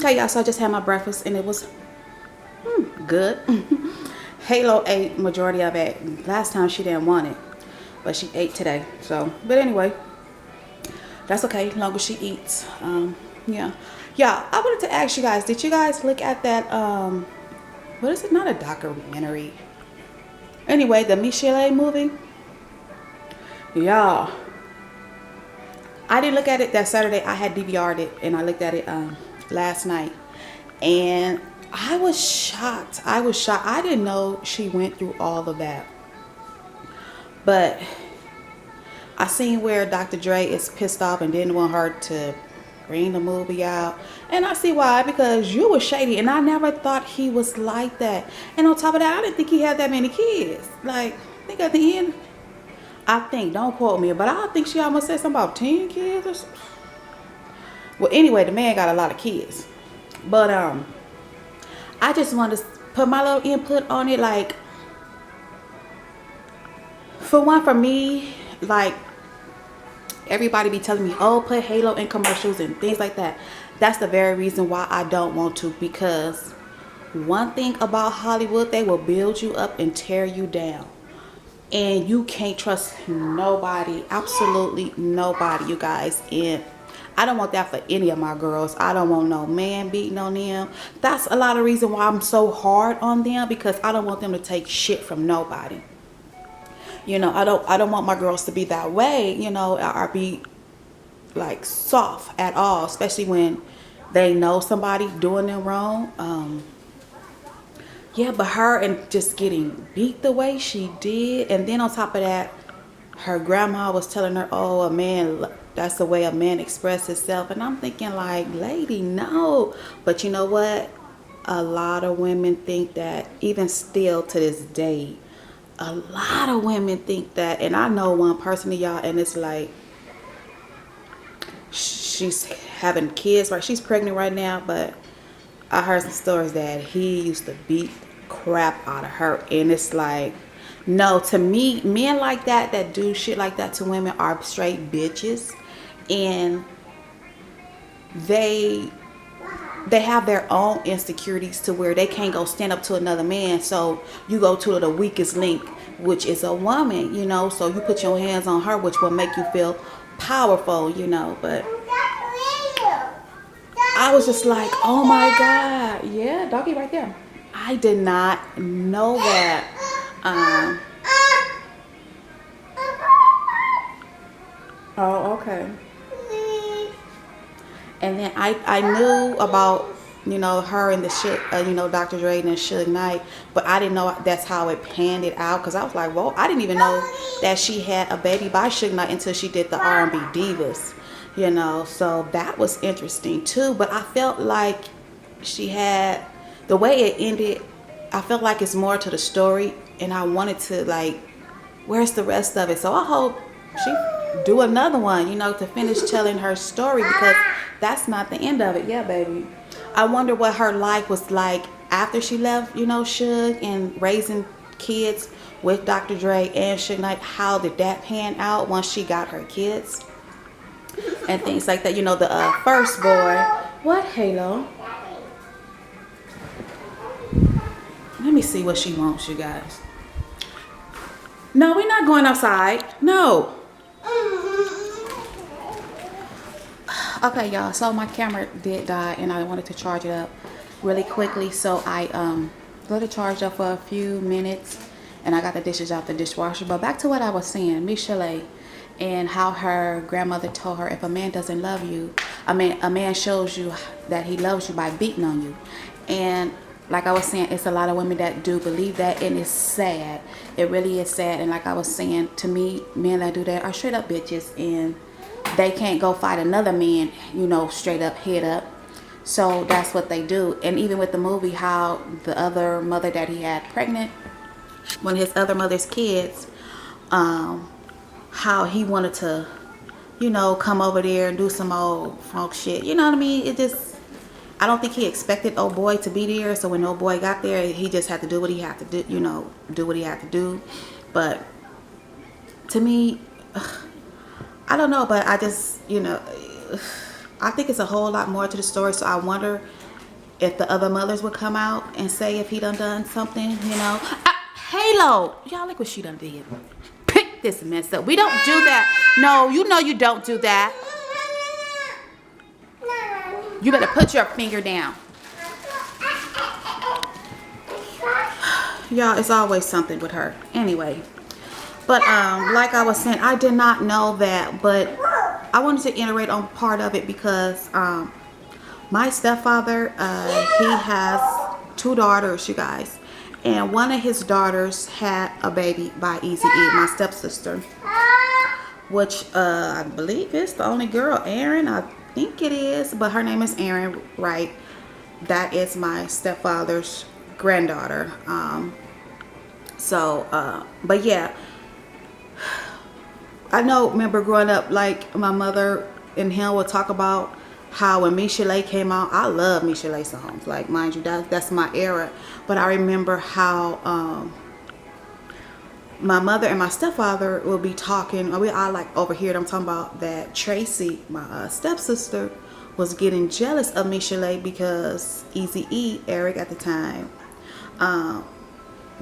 Okay, y'all, so I just had my breakfast and it was good. Halo ate majority of it. Last time she didn't want it, but she ate today. So, but anyway, that's okay, as long as she eats. Yeah. Yeah, I wanted to ask you guys, did you guys look at that, what is it? Not a documentary. Anyway, the Michelle movie. Yeah. I didn't look at it that Saturday. I had DVR'd it and I looked at it last night. And I was shocked. I was shocked. I didn't know she went through all of that. But I seen where Dr. Dre is pissed off and didn't want her to bring the movie out. And I see why, because you were shady and I never thought he was like that. And on top of that, I didn't think he had that many kids. Like, I think at the end, don't quote me, but I think she almost said something about 10 kids or something. Well, anyway, the man got a lot of kids. But I just wanted to put my little input on it. Like, for me, like, everybody be telling me, oh, put Halo in commercials and things like that. That's the very reason why I don't want to, because one thing about Hollywood, they will build you up and tear you down. And you can't trust nobody, absolutely nobody, you guys. And I don't want that for any of my girls. I don't want no man beating on them. That's a lot of reason why I'm so hard on them, because I don't want them to take shit from nobody. You know, I don't want my girls to be that way, you know, or be like soft at all, especially when they know somebody doing them wrong. Yeah, but her and just getting beat the way she did, and then on top of that, her grandma was telling her, oh, a man, that's the way a man expresses himself. And I'm thinking, like, lady, no. But you know what? A lot of women think that, even still to this day, a lot of women think that. And I know one person, y'all, and it's like, she's having kids, right? She's pregnant right now, but I heard some stories that he used to beat crap out of her. And it's like, no, to me, men like that do shit like that to women are straight bitches. And they have their own insecurities to where they can't go stand up to another man. So you go to the weakest link, which is a woman, you know. So you put your hands on her, which will make you feel powerful, you know. But I was just like, oh my God. Yeah, doggy right there. I did not know that. Oh, okay. And then I knew about, you know, her and the you know, Dr. Dre and Suge Knight, but I didn't know that's how it panned it out. Because I was like, well, I didn't even know that she had a baby by Suge Knight until she did the R&B Divas, you know. So that was interesting too. But I felt like she had, the way it ended, I felt like it's more to the story, and I wanted to, like, where's the rest of it? So I hope she do another one, you know, to finish telling her story, because that's not the end of it. Yeah, baby. I wonder what her life was like after she left, you know, Suge, and raising kids with Dr. Dre and Suge Knight. How did that pan out once she got her kids and things like that? You know, the first boy. What, Halo? Let me see what she wants, you guys. No, we're not going outside. No. Okay, y'all. So my camera did die, and I wanted to charge it up really quickly. So I let it charge up for a few minutes, and I got the dishes out the dishwasher. But back to what I was saying, Michelle, and how her grandmother told her, if a man doesn't love you, a man shows you that he loves you by beating on you. And like I was saying, it's a lot of women that do believe that, and it's sad. It really is sad. And like I was saying, to me, men that do that are straight up bitches, and they can't go fight another man, you know, straight up, head up. So that's what they do. And even with the movie, how the other mother that he had pregnant, one of his other mother's kids, how he wanted to, you know, come over there and do some old funk shit. You know what I mean? It just, I don't think he expected old boy to be there. So when old boy got there, he just had to do what he had to do, you know, do what he had to do. But to me, I don't know, but I just, you know, I think it's a whole lot more to the story. So I wonder if the other mothers would come out and say if he done something, you know. Halo, y'all, look what she done did. Pick this mess up. We don't do that. No, you know you don't do that. You better put your finger down. Y'all, it's always something with her. Anyway, but like I was saying, I did not know that, but I wanted to iterate on part of it because my stepfather, he has 2 daughters, you guys, and one of his daughters had a baby by Easy E, my stepsister, which I believe is the only girl, Erin. I think it is, but her name is Erin, right? That is my stepfather's granddaughter. But yeah, I know, remember growing up, like my mother and him would talk about how when Michelet came out, I love Michelet songs, like, mind you, that's my era. But I remember how my mother and my stepfather will be talking, I like overheard them talking about that Tracy, my stepsister, was getting jealous of Michelet because Easy E, Eric at the time,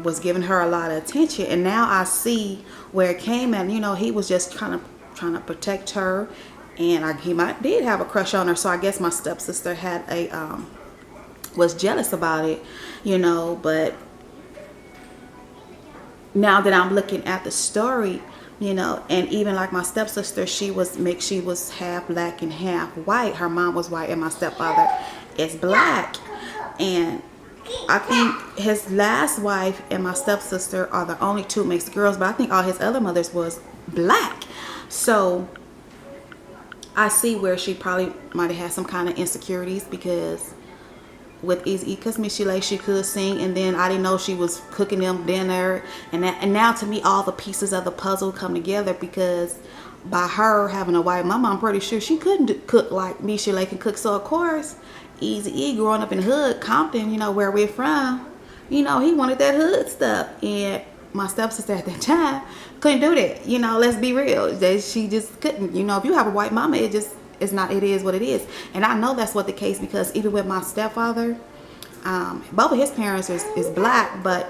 was giving her a lot of attention. And now I see where it came at. You know, he was just kind of trying to protect her, and he did have a crush on her. So I guess my stepsister had was jealous about it, you know. But now that I'm looking at the story, you know, and even like my stepsister, she was half black and half white. Her mom was white and my stepfather is black. And I think his last wife and my stepsister are the only 2 mixed girls, but I think all his other mothers was black. So I see where she probably might have had some kind of insecurities because with Easy, because Michelet, she could sing, and then I didn't know she was cooking them dinner, and now to me all the pieces of the puzzle come together because by her having a white mama, I'm pretty sure she couldn't cook like Michelet can cook. So of course, Easy E, growing up in the hood, Compton, you know, where we're from, you know, he wanted that hood stuff, and my stepsister at that time couldn't do that. You know, let's be real, she just couldn't. You know, if you have a white mama, it is what it is. And I know that's what the case, because even with my stepfather, both of his parents is black, but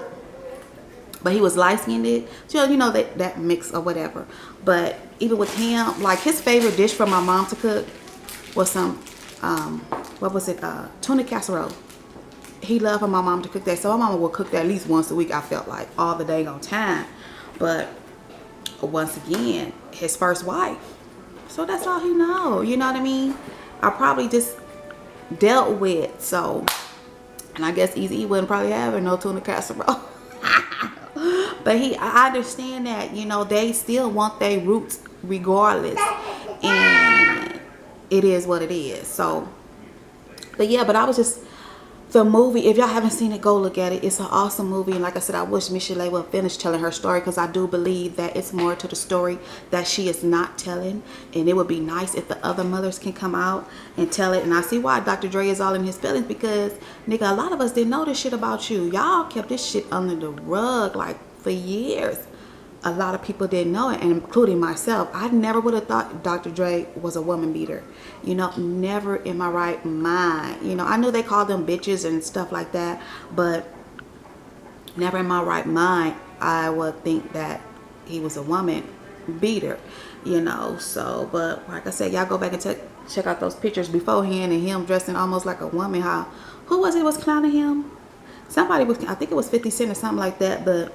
he was light-skinned, so you know that mix or whatever. But even with him, like, his favorite dish for my mom to cook was some tuna casserole. He loved for my mom to cook that, so my mama would cook that at least once a week, I felt like, all the dang on time. But once again, his first wife, so that's all he know, you know what I mean? I probably just dealt with, so, and I guess Easy E wouldn't probably have no tuna casserole. But I understand that, you know, they still want their roots regardless, and it is what it is. So, but yeah, but I was just, the movie, if y'all haven't seen it, go look at it. It's an awesome movie, and like I said, I wish Michelet would finish telling her story, because I do believe that it's more to the story that she is not telling, and it would be nice if the other mothers can come out and tell it. And I see why Dr. Dre is all in his feelings, because nigga, a lot of us didn't know this shit about you. Y'all kept this shit under the rug like for years. A lot of people didn't know it, and including myself. I never would have thought Dr. Dre was a woman beater. You know, never in my right mind. You know, I knew they called them bitches and stuff like that, but never in my right mind I would think that he was a woman beater, you know. So, but like I said, y'all go back and check out those pictures beforehand, and him dressing almost like a woman. Who was it was clowning him? Somebody was, I think it was 50 Cent or something like that, but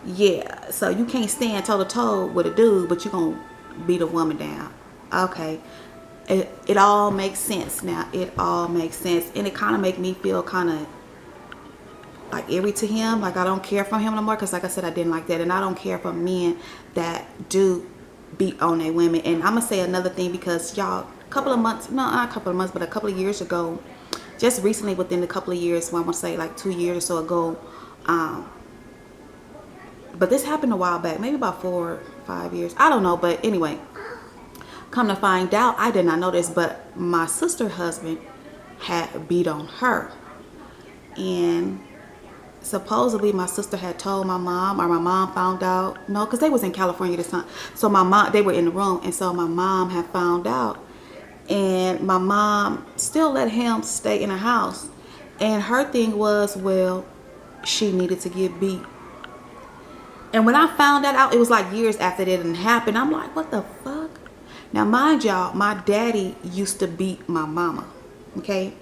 yeah, so you can't stand toe to toe with a dude, but you gonna beat a woman down. Okay, it all makes sense now. It all makes sense, and it kind of make me feel kind of like eerie to him. Like, I don't care for him no more, because like I said, I didn't like that, and I don't care for men that do beat on their women. And I'm gonna say another thing, because y'all, a couple of years ago, just recently, within a couple of years, well, I'm gonna say like 2 years or so ago, but this happened a while back, maybe about 4 or 5 years, I don't know. But anyway, come to find out, I did not know this, but my sister's husband had beat on her, and supposedly my sister had told my mom, or my mom found out. No, because they was in California this time, so my mom, they were in the room, and so my mom had found out, and my mom still let him stay in the house. And her thing was, well, she needed to get beat. And when I found that out, it was like years after that didn't happen. I'm like, what the fuck? Now, mind y'all, my daddy used to beat my mama. Okay?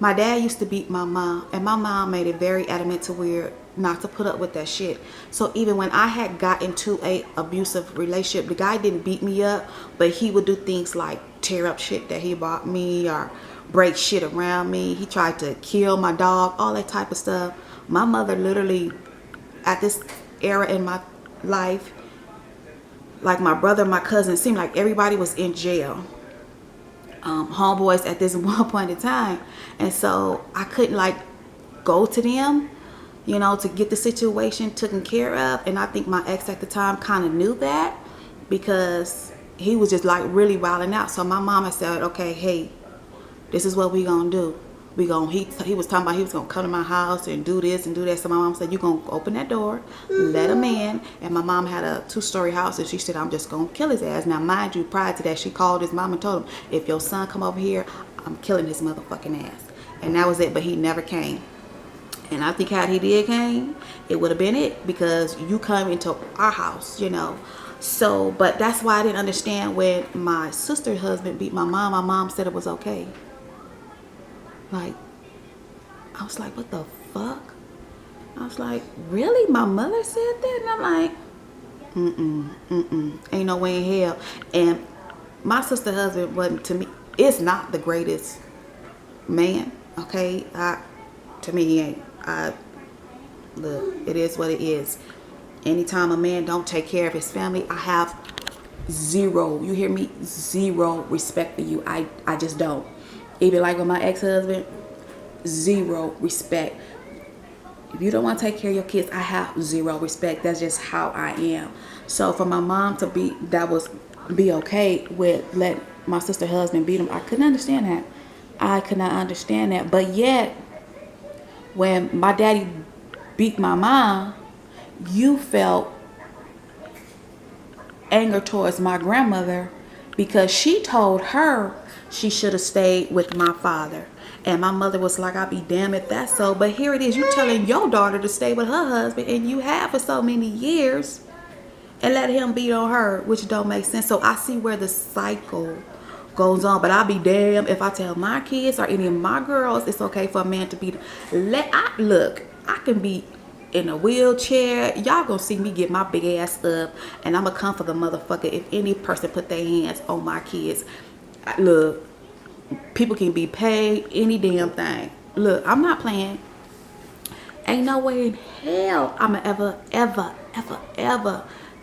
My dad used to beat my mom. And my mom made it very adamant to where not to put up with that shit. So even when I had got into a abusive relationship, the guy didn't beat me up, but he would do things like tear up shit that he bought me or break shit around me. He tried to kill my dog, all that type of stuff. My mother literally, at this era in my life, like my brother, my cousin, it seemed like everybody was in jail. Homeboys at this one point in time. And so I couldn't like go to them, you know, to get the situation taken care of. And I think my ex at the time kind of knew that, because he was just like really wilding out. So my mama said, okay, hey, this is what we gonna do. He was talking about he was gonna come to my house and do this and do that. So my mom said, you gonna open that door, let him in. And my mom had a 2-story house, and she said, I'm just gonna kill his ass. Now mind you, prior to that, she called his mom and told him, if your son come over here, I'm killing his motherfucking ass. And that was it. But he never came. And I think had he did came, it would have been it, because you come into our house, you know. So, but that's why I didn't understand when my sister's husband beat my mom. My mom said it was okay. Like, I was like, what the fuck? I was like, really? My mother said that? And I'm like, ain't no way in hell. And my sister's husband wasn't, to me, it's not the greatest man, okay? To me, he ain't. Look, it is what it is. Anytime a man don't take care of his family, I have zero, you hear me? Zero respect for you. I just don't. Even like with my ex-husband, zero respect. If you don't want to take care of your kids, I have zero respect. That's just how I am. So for my mom to be okay with let my sister's husband beat him, I couldn't understand that. I could not understand that. But yet, when my daddy beat my mom, you felt anger towards my grandmother because she told her she should have stayed with my father. And my mother was like, I'll be damned if that's so. But here it is, you telling your daughter to stay with her husband, and you have for so many years, and let him beat on her, which don't make sense. So I see where the cycle goes on. But I'll be damned if I tell my kids or any of my girls it's okay for a man to beat. Look, I can be in a wheelchair. Y'all gonna see me get my big ass up, and I'm gonna come for the motherfucker if any person put their hands on my kids. Look, people can be paid any damn thing. Look, I'm not playing. Ain't no way in hell I'ma ever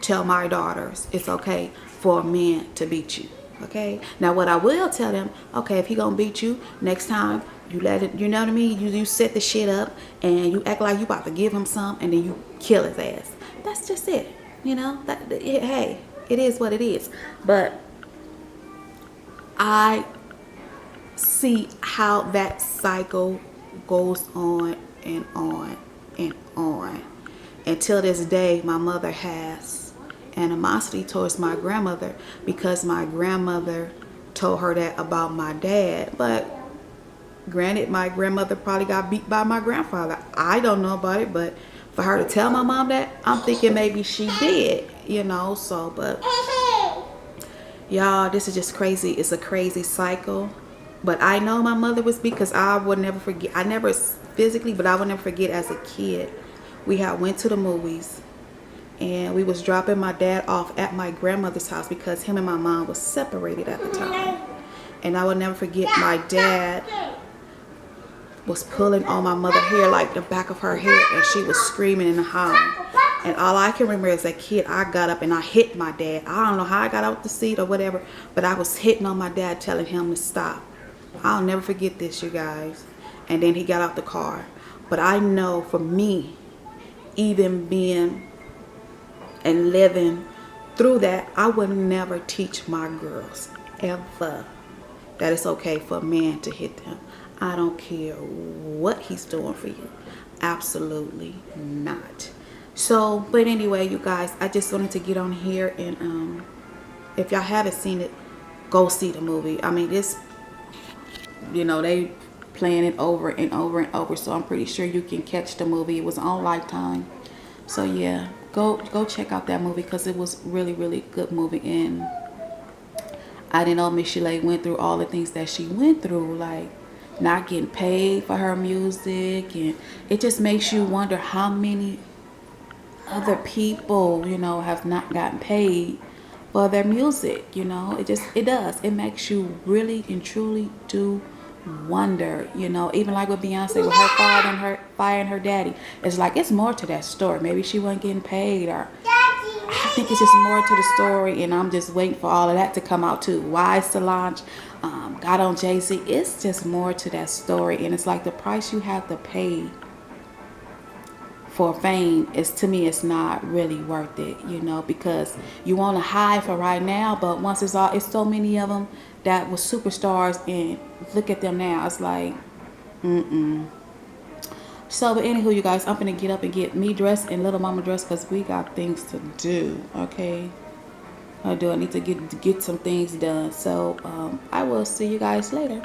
tell my daughters it's okay for a man to beat you. Okay? Now what I will tell them, okay, if he gonna beat you, next time you let it, you know what I mean? You set the shit up and you act like you about to give him some, and then you kill his ass. That's just it. You know? Hey, it is what it is. But I see how that cycle goes on and on and on. Until this day, my mother has animosity towards my grandmother because my grandmother told her that about my dad. But granted, my grandmother probably got beat by my grandfather. I don't know about it, but for her to tell my mom that, I'm thinking maybe she did, you know. So, but y'all, this is just crazy. It's a crazy cycle. But I know my mother was beat because I would never forget. I never physically, but I would never forget as a kid. We had went to the movies, and we was dropping my dad off at my grandmother's house because him and my mom was separated at the time. And I would never forget, my dad was pulling on my mother's hair, like the back of her hair, and she was screaming and hollering. And all I can remember as a kid, I got up and I hit my dad. I don't know how I got out the seat or whatever, but I was hitting on my dad, telling him to stop. I'll never forget this, you guys. And then he got out the car. But I know for me, even being and living through that, I would never teach my girls ever that it's okay for a man to hit them. I don't care what he's doing for you. Absolutely not. So, but anyway, you guys, I just wanted to get on here and if y'all haven't seen it, go see the movie. I mean, you know, they playing it over and over and over. So I'm pretty sure you can catch the movie. It was on Lifetime. So yeah, go check out that movie because it was really good movie. And I didn't know Miss Shelley went through all the things that she went through, like not getting paid for her music, and it just makes you wonder how many other people, you know, have not gotten paid for their music. You know, it does. It makes you really and truly do wonder. You know, even like with Beyonce, with her father and her firing her daddy, it's like it's more to that story. Maybe she wasn't getting paid, or I think it's just more to the story, and I'm just waiting for all of that to come out too. Why Solange got on Jay-Z? It's just more to that story, and it's like the price you have to pay for fame is, to me, it's not really worth it, you know, because you want to hide for right now, but once it's so many of them that was superstars, and look at them now. It's like, So, but anywho, you guys, I'm gonna get up and get me dressed and little mama dressed because we got things to do. Okay, I need to get some things done. So, I will see you guys later.